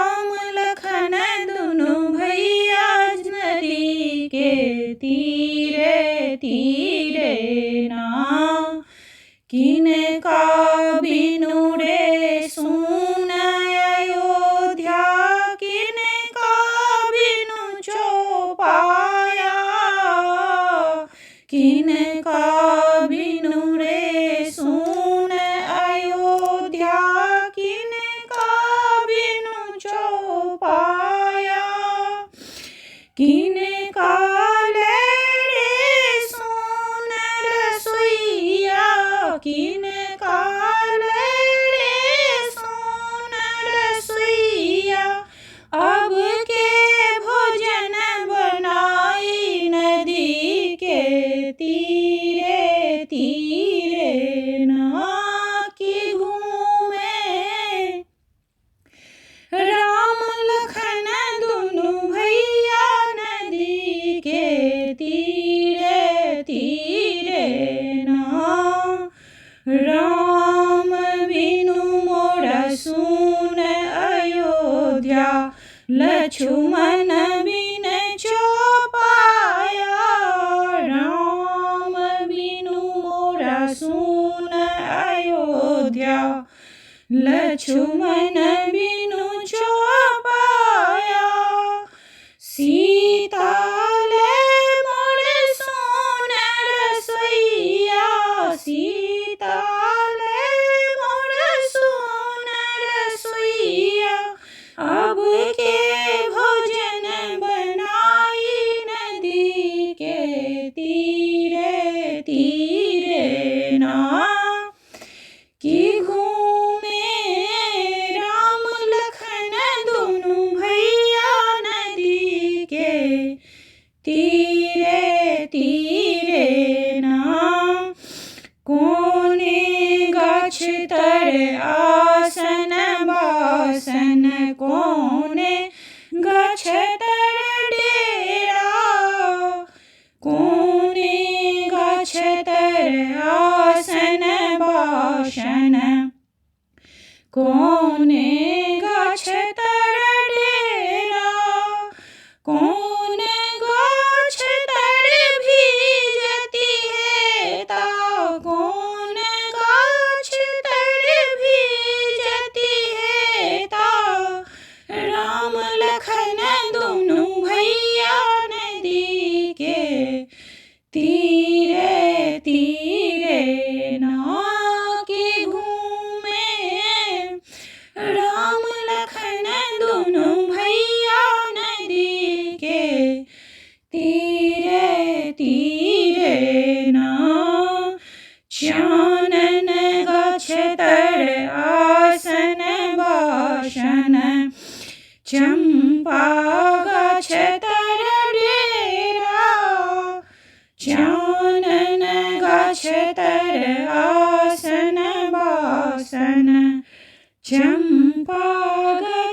राम लखन दुनु भैया नदी के तीरे तीरे ना। किनका बिनु रे सुन अयोध्या, किनका बिनु चौपाया, किनका बिनु रे सुन अयोध्या, किनका बिनु चौपाया। किनका ले रे सुन रसोइया, किनका ले रे सुन रसोइया। अब के भोजन बनाई नदी के तीरे तीरे ना। कि घूमे राम लखन दुनु भैया नदी के तीरे तीरे ना। राम बिनु मोरा सुन अयोध्या, लक्ष्मण बिन चौपाया। राम बिनु मोरा सुन अयोध्या, लक्ष्मण बिनु चौपाया। सीता ले मोर सुन रसोइया, सीता ले मोर सुन रसोइया। अब के भोजन बनाई नदी के तीरे तीरे ना। कि घूमे राम लखन दुनु भैया नदी के तीरे तीरे ना। कोने गाछ तर आसन बासन, कोने गाछ तर डेरा, कोने गाछ तर आसन बासन, कोने गाछ तर डेरा। कौन गाछ तर भीजती है ता, कौन गाछ तर भीजती है ता। राम लखन दुनु भैया नदी के तीरे तीरे ना। कि घूमे राम लखन दुनु भैया नदी के तीरे तीरे ना। चानन गाछ तर आसन बासन, चंपा गाछ तर डेरा। चानन गाछ तर आसन बासन, चंपा गाछ